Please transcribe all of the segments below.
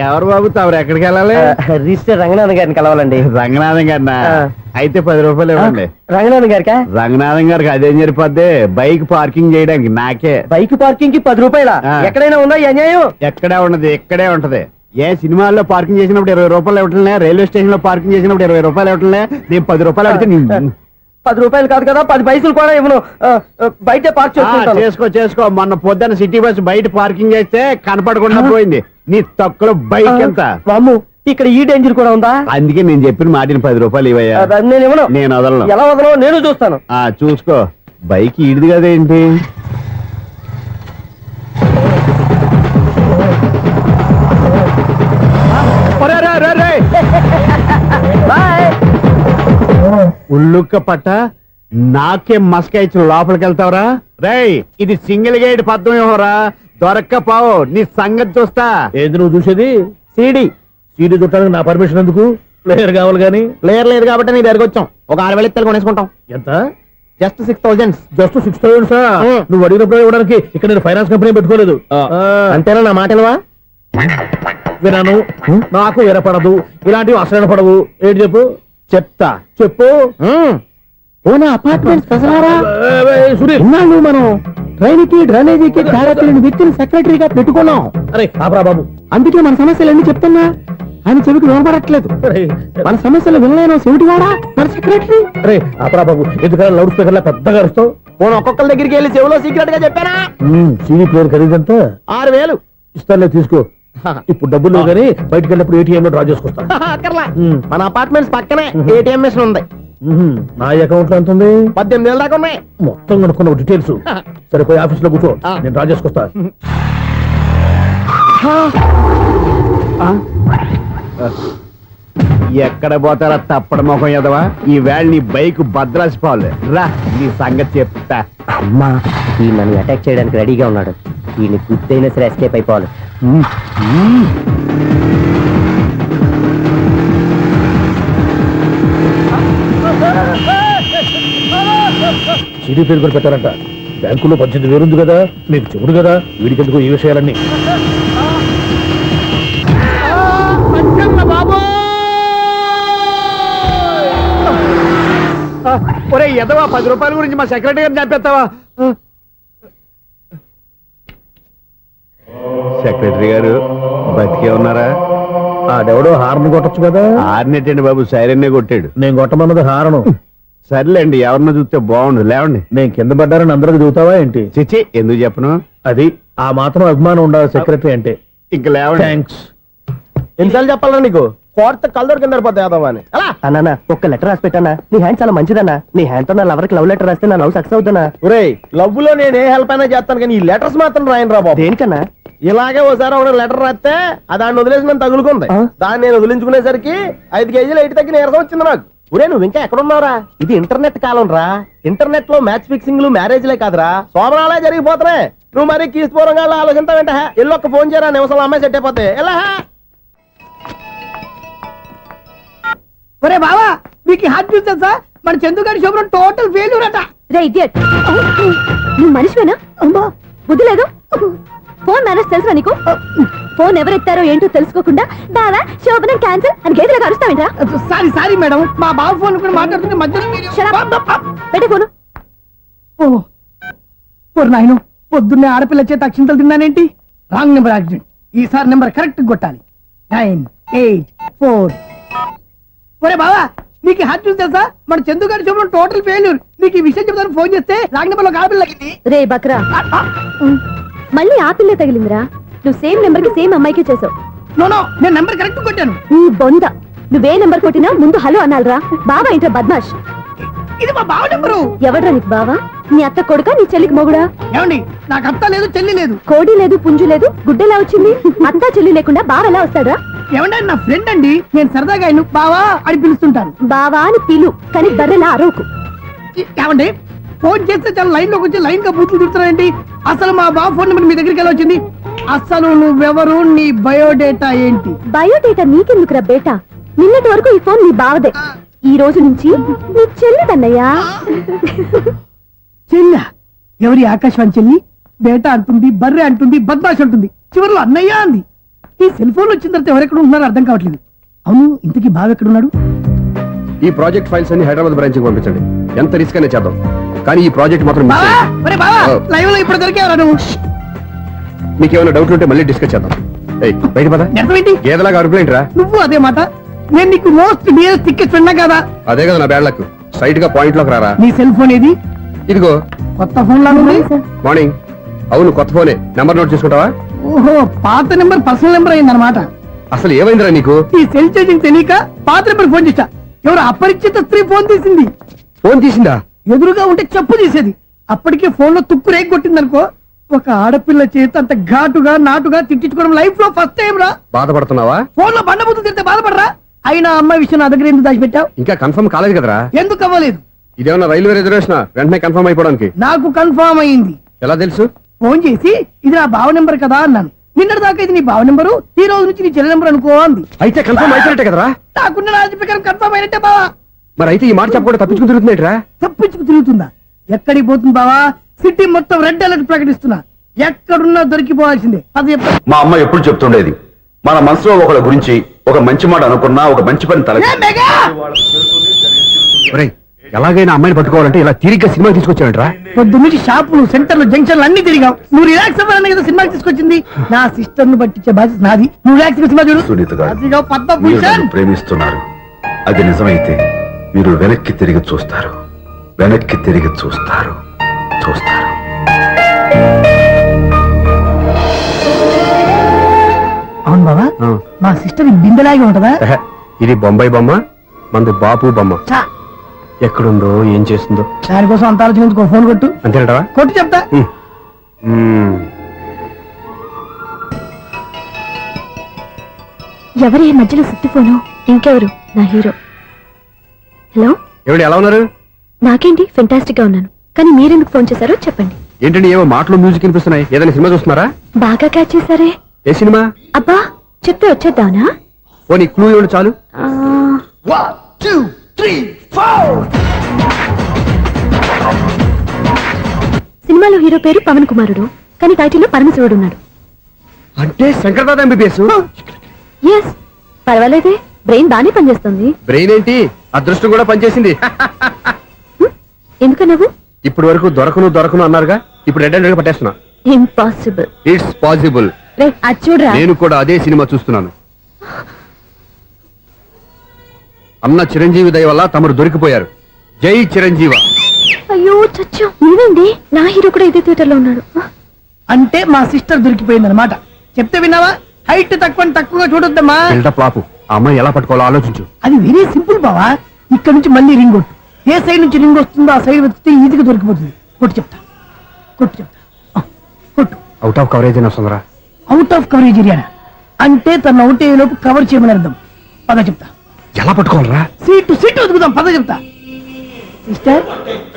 ఎవరు బాబు తమరు ఎక్కడికి వెళ్ళాలి? రిజిస్టర్ రంగనాథన్ గారిని కలవాలండి. రంగనాథం గారినా? అయితే 10 రూపాయలు ఇవ్వండి. రంగనాథన్ గారికా? రంగనాథం గారికి అదేం సరిపోద్ది, బైక్ పార్కింగ్ చేయడానికి. నాకే బైక్ పార్కింగ్ కి 10 రూపాయల? ఎక్కడైనా ఉందా ఈ అన్యాయం? ఎక్కడే ఉన్నది, ఇక్కడే ఉంటది. ఏ సినిమాల్లో పార్కింగ్ చేసినప్పుడు 20 రూపాయలు ఇవ్వట్లే, రైల్వే స్టేషన్ లో పార్కింగ్ చేసినప్పుడు 20 రూపాయలు ఇవ్వట్లే, నేను 10 రూపాయలు అడిగితే 10 రూపాయలు కాదు కదా, 10 పైసలు కూడా ఇవ్వను. బయట పార్క్ చేసుకో. మొన్న పొద్దున్న సిటీ బస్ బయట పార్కింగ్ చేస్తే కనపడకుండా పోయింది. నీ తక్కువ బైక్ ఎంత? వామ్ము, ఇక్కడ ఈ డేంజర్ కూడా ఉందా? అందుకే నేను చెప్పిన మాటిని 10 రూపాయలు ఇవ్వయ్యా. నేను ఇవ్వను. నేను వదలను. ఎలా వదలను? నేను చూస్తాను. చూసుకో. బైక్ ఈడిది కదేంటి? ఉల్లుక్క పట్ట నాకే మస్క ఇచ్చిన లోపలికి వెళ్తావరా? రేయ్, ఇది సింగిల్ గేట్ పద్మం ఇవ్వరా, దొరక్కపోవు. నీ సంగతి చూస్తా. ఏంది నువ్వు చూసేది? సీడీ చుట్టానికి నా పర్మిషన్ ఎందుకు? ప్లేయర్ కావాలి గానీ. ప్లేయర్ లేదు కాబట్టి నీ దగ్గరకు వచ్చాం. ఒక 6,000 ఇత్తలు కొనేసుకుంటాం. ఎంత? జస్ట్ 6,000. Just 6,000 sir? నువ్వు అడిగినప్పుడు ఇవ్వడానికి ఇక్కడ నేను ఫైనాన్స్ కంపెనీ పెట్టుకోలేదు. అంతేనా? నా మాటలువా? వినాను, నాకు వినపడదు, ఇలాంటివి అసలు పడవు. ఏంటి చెప్పు? చెప్తా. చెప్పు. అపార్ట్మెంట్స్ సునీల్, మనం ట్రైన్ కి డ్రైనేజీకి తేడా వ్యక్తిని సెక్రటరీగా పెట్టుకున్నాం. అరే ఆపరా బాబు, అందుకే మన సమస్యలు ఎన్ని చెప్తున్నా ఆయన చెవికి వినపడట్లేదు. మన సమస్యలు వినలేను చెవిటి వాడా మన సెక్రటరీ. అరే ఆపరా బాబు, ఎందుకన్నా లౌడ్ స్పీకర్ లా పెద్దగా అరుస్తావు? ఒక్కొక్కరి దగ్గరికి వెళ్ళి చెవిలో సీక్రెట్ గా చెప్పానా? CD player ఖరీదంతా 6,000. ఇస్తానులే, తీసుకో. ఇప్పుడు డబ్బులు లేవు కానీ బయటకు వెళ్ళినప్పుడు ఏటీఎం లో డ్రా చేసుకొస్తా. మన అపార్ట్మెంట్స్ పక్కనే ఏటీఎం మిషన్ ఉంది. నా అకౌంట్ లో ఎంత ఉంది? 18,000 దాకా ఉన్నాయి. మొత్తం కనుక్కున్న డీటెయిల్స్. సరిపోయి ఆఫీస్ లో కూర్చో, నేను డ్రా చేసుకొస్తా. ఎక్కడ పోతారా తప్పడ మొఖం ఎదవా? ఈ వేళ నీ బైక్ భద్రాసి పోవాలి. రా, నీ సంగతి చెప్తా. అమ్మా, ఈ నన్ను అటాక్ చేయడానికి రెడీగా ఉన్నాడు. ఈయన గుర్తైనా సరే ఎస్కేప్ అయిపోవాలి. సీడీ ప్లేయర్ కూడా పెట్టారంట. బ్యాంకులో 18,000 ఉంది కదా, మీకు చెవుడు కదా, వీడికెందుకు ఈ విషయాలన్నీ? ఒరే ఎదవా, 10 రూపాయల గురించి మా సెక్రటరీ గారిని చంపేస్తావా? సెక్రటరీ గారు బతికే ఉన్నారా? ఆడెవడో హార్న్ కొట్టచ్చు కదా. హార్నెట్టండి బాబు, సైరన్నే కొట్టాడు. నేను కొట్టమన్నది హారను. సర్లేండి, ఎవరినో చూస్తే బాగుండు. లేవండి. నేను కింద పడ్డారని అందరికి చూతావా ఏంటి? చిచ్చి, ఎందుకు చెప్పను? అది ఆ మాత్రం అభిమానం ఉండాలి సెక్రటరీ అంటే. ఇంక లేవండి. థ్యాంక్స్. ఎన్నిసార్లు చెప్పాలా నీకు? కోర్త కలదోడు కింద పడిపోతాయి యాదవ్ అని. అన్నా, ఒక్క లెటర్ రాసి పెట్టానా? నీ హ్యాండ్ చాలా మంచిదన్నా. నీ హ్యాండ్ తో నా లవర్కి లవ్ లెటర్ రాస్తే నా లవ్ సక్సెస్ అవుతానా? ఒరేయ్, లవ్ లో నేను ఏ హెల్ప్ అయినా చేస్తాను, కానీ ఈ లెటర్స్ మాత్రం రాయను రా బాబు. దేనికన్నా? ఇలాగే ఓసారి ఒక లెటర్ రాస్తే దాన్ని వదిలేసి నన్ను తగులుకుంది. దాన్ని నేను వదిలించుకునేసరికి 5 కేజీలు 8 తగ్గి నీరసం వచ్చింది నాకు. ఒరే, నువ్వు ఇంకా ఎక్కడున్నావురా? ఇది ఇంటర్నెట్ కాలం రా. ఇంటర్నెట్ లో మ్యాచ్ ఫిక్సింగ్లు, మ్యారేజ్లే కాదురా, సోమరాలే జరిగిపోతున్నాయి. నువ్వు మరి కీస్పూరంగా ఆలోచించావంట. ఎల్లు ఒక్క ఫోన్ చేయరా, నిమిషంలో అమ్మాయి సెట్ అయిపోతే. ఎలా? ఒరే బావా, మీకు హాట్ చూసా సార్, మన చందుగారి శుభ్రం టోటల్ ఫెయిల్యూర్ అట. నువ్వు మనిషివేనా? అమ్మా, బుద్ధి లేదు. ఫోన్ మేనేజ్ తెలుసా నీకు? ఫోన్ ఎవరెత్తారో ఏంటో తెలుసుకోకుండా బావా శోభనం క్యాన్సిల్ అని గేదెలకు అరుస్తావేంట్రా? సారీ మేడం, మా బావ ఫోన్ కూడా మాట్లాడుతుంటే మధ్యలో పెట్టే ఫోను. నాయను, పొద్దున్నే ఆడపిల్ల చేత అక్షింతలు తిన్నానేంటి? Wrong number accident. ఈసారి నెంబర్ కరెక్ట్ కొట్టాలి. 984. ఒరే బావా, నీకు హాట్ చూసి తెలుసా? మన చందుగారి శుభ్రం టోటల్ ఫెయిల్యూర్. నీకు ఈ విషయం చెప్తాను ఫోన్ చేస్తే రాంగ్ నెంబర్ లో ఆడపిల్లకి. రే బక్రా, మళ్ళీ ఆ పిల్ల తగిలిందిరా. నువ్వు సేమ్ నెంబర్ కి సేమ్ అమ్మాయికి చేసావు. నో, నేను నెంబర్ కరెక్ట్ కొట్టాను. నీ బొంద, నువ్వే నెంబర్ కొట్టినా ముందు హలో అనాలరా. బావా ఏంట్రా బద్మాష్? ఇది మా బావ నెంబరు. ఎవడ్రా నీకు బావా? నీ అత్త కొడుక, నీ చెల్లికి మొగుడా? ఏమండి, నాకు అత్త లేదు, చెల్లి లేదు. కోడి లేదు, పుంజు లేదు, గుడ్డెలా వచ్చింది? అత్త చెల్లి లేకుండా బావ ఎలా వస్తాడా? ఏమంటే నా ఫ్రెండ్ అండి, నేను సరదాగా ఆయన బావా అని పిలుస్తుంటాను. బావా అని పిలు, కానీ బర్రెలా అరవకు. ఏమండి, ఫోన్ చేస్తే చాలా లైన్ లోకి వచ్చి లైన్ గా బూతులు తిడుతున్నాయండి. అసలు మా బావ ఫోన్ నెంబర్ మీ దగ్గరికి ఎలా వచ్చింది? అసలు నువ్వెవరు, నీ బయోడేటా ఏంటి? బయోడేటా నీకెందుకురా బేటా? నిన్నటి వరకు ఈ ఫోన్ నీ బావదే, ఈ రోజు నుంచి నీ చెల్లిదన్నయ్యా. చెల్లి? ఎవరి ఆకాశవాణి చెల్లి? బేటా అంటుంది, బర్రె అంటుంది, బద్మాష్ అంటుంది. చివరిలో అన్నయ్య అంది. ఈ సెల్ ఫోన్ వచ్చిన తర్వాత ఎవరెక్కడ ఉన్నారో అర్థం కావట్లేదు. అవును, ఇంతకీ బావ ఎక్కడున్నాడు? ఈ ప్రాజెక్ట్ ఫైల్స్ అన్ని హైదరాబాద్ బ్రాంచ్ కి పంపించండి. ఎంత రిస్క్ అనే చేద్దాం, కానీ ఈ ప్రాజెక్ట్ మాత్రం miss బావా, చేయొద్దు. ఒరే బావా, లైవ్ లో ఇప్పుడు దొరికేవరా నువ్వు? మీకు ఏమైనా డౌట్ ఉంటే మళ్ళీ డిస్కస్ చేద్దాం. ఏయ్, బయట పద. నిజమేంటి? గేదలాగా అరుపులేంట్రా? నువ్వు అదే మాట. నేను నీకు మోస్ట్ డియరెస్ట్ టికెట్ విన్నా కదా. అదే కదా నా బ్యాడ్ లక్. స్ట్రైట్ గా పాయింట్ లోకి రారా. నీ సెల్ ఫోన్ ఏది? ఇదిగో. కొత్త ఫోన్ లాగా ఉంది. మార్నింగ్. అవును, కొత్త ఫోనే. నెంబర్ నోట్ చేసుకుంటావా? ఓహో, పాత నెంబర్ పర్సనల్ నెంబర్ అయిందన్నమాట. అసలు ఏమైందిరా నీకు? ఈ సెల్ చేసింగ్ తెలియక పాత నెంబర్ ఫోన్ చేశా. ఎవరు అపరిచిత స్త్రీ ఫోన్ తీసింది. ఫోన్ తీసిందా? ఎదురుగా ఉంటే చెప్పు తీసేది. అప్పటికే ఫోన్ లో తుక్కు రేగి కొట్టిందనుకో. ఒక ఆడపిల్ల చేత అంత ఘాటుగా నాటుగా తిట్టించుకోవడం లైఫ్ లో ఫస్ట్ టైం రా. బాధపడుతున్నావా? ఫోన్ లో బండబుద్ధి తిడితే బాధపడరా? అయినా అమ్మాయి విషయం నా దగ్గర ఎందుకు దాచిపెట్టావు? ఇంకా కన్ఫర్మ్ కాలేదు కదరా. ఎందుకు అవ్వలేదు? ఇదేమన్నా రైల్వే రిజర్వేషన్? వెంటనే కన్ఫర్మ్ అయిపోవడానికి. నాకు కన్ఫర్మ్ అయింది. ఎలా తెలుసు? ఫోన్ చేసి ఇది నా బావ నెంబర్ కదా అన్నాను. నిన్నటి దాకా ఇది నీ బావ నెంబరు, ఈ రోజు నుంచి నీ చెల్లి నెంబర్ అనుకో అంది. అయితే కన్ఫర్మ్ అయిపోయినట్టే కదరా. నాకున్న రాజు ప్రకారం కన్ఫర్మ్ అయినట్టే బావా. మరి అయితే ఈ మాట చెప్పకుండా తప్పించుకుని తిరుగుతున్నాయిట్రా. తప్పించుకు తిరుగుతుందా? ఎక్కడికి పోతుంది బావా? సిటీ మొత్తం రెడ్ అలర్ట్ ప్రకటిస్తున్నా. ఎక్కడున్నా దొరికిపోవాల్సిందే. అది చెప్తా. మా అమ్మ ఎప్పుడు చెప్తుండేది, మన మనసులో ఒకళ్ళ గురించి ఒక మంచి మాట అనుకున్నా ఒక మంచి పని తల ఏ మెగా! ఒరేయ్, ఎలాగైనా అమ్మాయిని పట్టుకోవాలంటే ఇలా తీరిగ్గా సినిమా తీసుకొచ్చావంట్రా. పొద్దు నుంచి షాపులు, సెంటర్లు, జంక్షన్లు అన్ని తిరిగావు. నువ్వు రిలాక్స్ అవ్వాలని కదా సినిమాకి తీసుకొచ్చింది. నా సిస్టర్ ను పట్టించే బాధ్యత నాది. నువ్వు రిలాక్స్ సినిమా చూడు. సునీత గారు, అదిగో మీరు పద్మభూషణ్. నన్ను ప్రేమిస్తున్నారు. అది నిజమైతే మీరు వెనక్కి తిరిగి చూస్తారు, వెనక్కి తిరిగి చూస్తారు, చూస్తారు. అవును బావా, ఆ. మా సిస్టర్ బిందెలాగే ఉంటదా? ఎహె, ఇది బొంబాయి బొమ్మ, మంది బాపు బొమ్మ. చా, ఎక్కడుందో ఏం చేస్తుందో దానికోసం అంత ఆలోచించుకో. ఫోన్ కొట్టు. అంతేనటవా? కొట్టు చెప్తా. ఎవరి ఈ మధ్యలో సుత్తి ఫోను? ఇంకెవరు? నా హీరో. హలో, ఏమిటి ఎలా ఉన్నారు? నాకేంటి ఫెంటాస్టిక్ గా ఉన్నాను, కానీ మీరెందుకు ఫోన్ చేశారో చెప్పండి. ఏంటండి ఏవో మాటలు మ్యూజిక్ వినిపిస్తున్నాయి. ఏదైనా సినిమా చూస్తున్నారా? బాగా క్యాచ్ చేశారే. ఏ సినిమా? అబ్బా, చెప్తే వచ్చేద్దానా? ఓ నీ క్లూ ఇవ్వండి చాలు. ఆ, 1 2 3 4. సినిమాలో హీరో పేరు పవన్ కుమారుడు, కానీ టైటిల్లో పరమశివుడు ఉన్నాడు. అంటే శంకర్దాద ఎంబీబీఎస్. ఎస్, పర్వాలేదే, బ్రెయిన్ బానే పనిచేస్తుంది. బ్రెయిన్ ఏంటి, అదృష్టం కూడా పనిచేసింది. ఎందుకు నువ్వు? ఇప్పటి వరకు దొరకను అన్నారుగా, ఇప్పుడు రెడ్ హ్యాండెడ్ గా పట్టేస్తున్నా. ఇంపాసిబుల్. It's possible. రే, అది చూడరా. నేను కూడా అదే సినిమా చూస్తున్నాను. అన్న చిరంజీవి దయ వల్ల తమరు దొరికిపోయారు. జై చిరంజీవ. అయ్యో చచ్చు, నీవేంటి? నా హీరో కూడా ఇదే థియేటర్ లో ఉన్నాడు. అంటే మా సిస్టర్ దొరికిపోయింది అనమాట. చెప్తే విన్నావా? హైట్ తక్కువగా చూడొద్దమ్మా. బిల్డప్ లాపు. ఆ అమ్మాయి ఎలా పట్టుకోవాలో ఆలోచించు. అది వెరీ సింపుల్ బావా. ఇక్కడ నుంచి మళ్ళీ రింగ్ కొట్టు. ఏ సైడ్ నుంచి రింగ్ వస్తుందో ఆ సైడ్ వెతికితే ఈజీగా దొరికిపోతుంది. కొట్టు చెప్తా. ఆ, కొట్టు. అవుట్ ఆఫ్ కవరేజ్ అయినా వస్తుందిరా. అవుట్ ఆఫ్ కవరేజ్ ఏరియా అంటే తన అవుట్ అయ్యే లోపు కవర్ చేయమని అర్థం. పద చెప్తా. ఎలా పట్టుకోవాలరా? సీటు వెతుకుదాం. పద చెప్తా.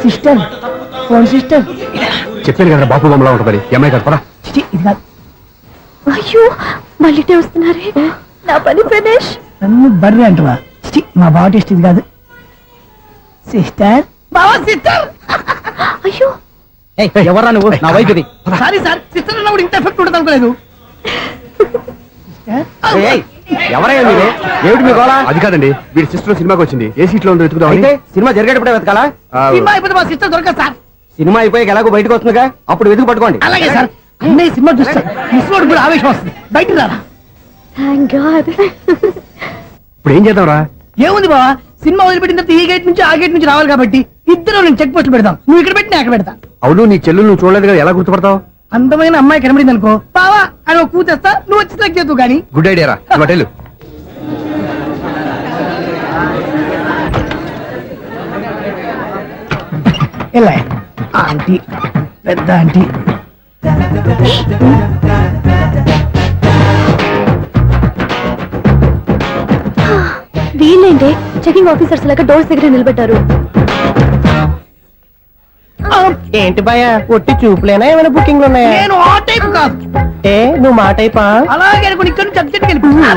Sister phone sister. చెప్పాను కదా బాపు బొమ్మలా ఉంటుంది. ఎంఐ కదా పడా. చిచి, ఇది కాదు. అయ్యో, మళ్ళీ వస్తున్నారే. నా పని ఫినిష్. నన్ను బర్రె అంటవా? చిచి, మా బావ టేస్ట్ ఇది కాదు. సిస్టర్, బావా సిస్టర్. అయ్యో, ఎవరా నువ్వు? నా వైపు ఇది. సారీ సార్, సిస్టర్ అన్నప్పుడు ఇంత ఎఫెక్ట్ ఉండదు అనుకోలేదు. ఎవరయ్యా మీరు? ఏమిటి మీ గోళ? అది కాదండి, వీడి సిస్టర్ సినిమాకి వచ్చింది. ఏ సీట్ లో ఉందో వెతుకుదామని. అయితే సినిమా జరిగేటప్పుడే వెతకాలా? సినిమా అయిపోతే మా సిస్టర్ దొరకదు సార్. సినిమా అయిపోయాక ఎలాగో బయటకు వస్తుందిగా, అప్పుడు వెతుకు పట్టుకోండి. అలాగే సార్. అన్నయ్య సినిమా చూస్తా మిస్వాడు కూడా ఆవేశం వస్తుంది. బయటికి రారా. Thank God. ఇప్పుడు ఏం చేద్దాంరా? ఏముంది బావా, సినిమా వదిలిపెట్టిన తర్వాత ఈ గేట్ నుంచి ఆ గేట్ నుంచి రావాలి కాబట్టి ఇద్దరు నేను చెక్ పోస్ట్ పెడతాం. నువ్వు ఇక్కడ పెట్టి నేను అక్కడ పెడతా. అవును, నీ చెల్లెలు నువ్వు చూడలేదు కదా, ఎలా గుర్తుపడతావు? అందమైన అమ్మాయి కనబడింది అనుకో, బావా అని ఒక కూతేస్తా, నువ్వు వచ్చి సెలెక్ట్ చేద్దు కానీ. గుడ్ ఐడియా రా. హోటల్ ఎలా ఆంటీ, పెద్ద ఆంటీ. వీళ్ళేంటి చెకింగ్ ఆఫీసర్స్ లాగా డోర్స్ దగ్గర నిలబెట్టారు. ఏంటి భయ, ఒట్టి చూపులేనా ఏమైనా బుకింగ్లు ఉన్నాయా? నేను ఆ టైప్ కాదు. ఏ నువ్వు మా టైపా? అలాగే అనుకుని ఇక్కడ నుంచి అర్జెంట్కి వెళ్ళిపోతున్నా.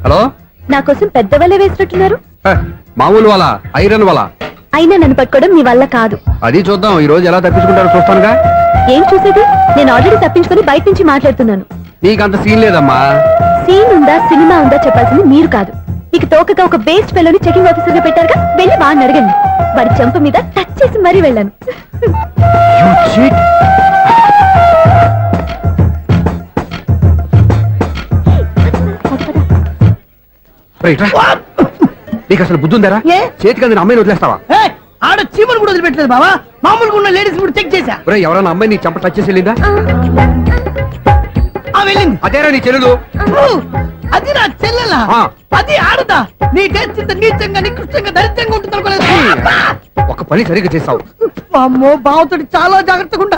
హలో నా కోసం పెద్ద వలే వేసినట్టున్నారు. హ, మామూలు వాళ్ళ ఐరన్ వాళ్ళ అయినా నన్ను పట్టుకోవడం మీ వల్ల కాదు. అది చూద్దాం ఈ రోజు ఎలా తప్పించుకుంటారో చూస్తానుగా. ఏం చూసేది? నేను ఆల్రెడీ తప్పించుకొని బయట నుంచి మాట్లాడుతున్నాను. నీకంత సీన్ లేదమ్మా. సీన్ ఉందా సినిమా ఉందా చెప్పాల్సింది మీరు కాదు. మీకు తోకగా ఒక బేస్ట్ ఫెలోని చెకింగ్ ఆఫీసర్ గా పెట్టారుగా, వెళ్ళి వాడిని అడగండి. వాడి చెంప మీద టచ్ చేసి మరీ వెళ్ళాను. You cheat. రైట్ రా. నీకు అసలు బుద్ధి ఉందారా? ఏ? చేతికి అందిన అమ్మాయిని వదిలేస్తావా? ఏయ్, ఆడ చీమలు కూడా వదిలిపెట్టలేదు బావా. మామూలుగా ఉన్న లేడీస్ కూడా చెక్ చేశా. ఒరేయ్, ఎవరైనా అమ్మాయి నీ చంప టచ్ చేసి వెళ్ళిందా? ఆ వెళ్ళింది. అదేరా నీ చెల్లెలు. ఓ, అది నా చెల్లెలా? ఆ. అది ఆడదా? నీ టేస్ట్ ఇంత నీచంగా నికృష్టంగా దరిద్రంగా ఉంటుంది అనుకోలేదు. ఒక పని సరిగ్గా చేస్తావు. అమ్మో, బావతోటి చాలా జాగ్రత్తగా ఉండాలి.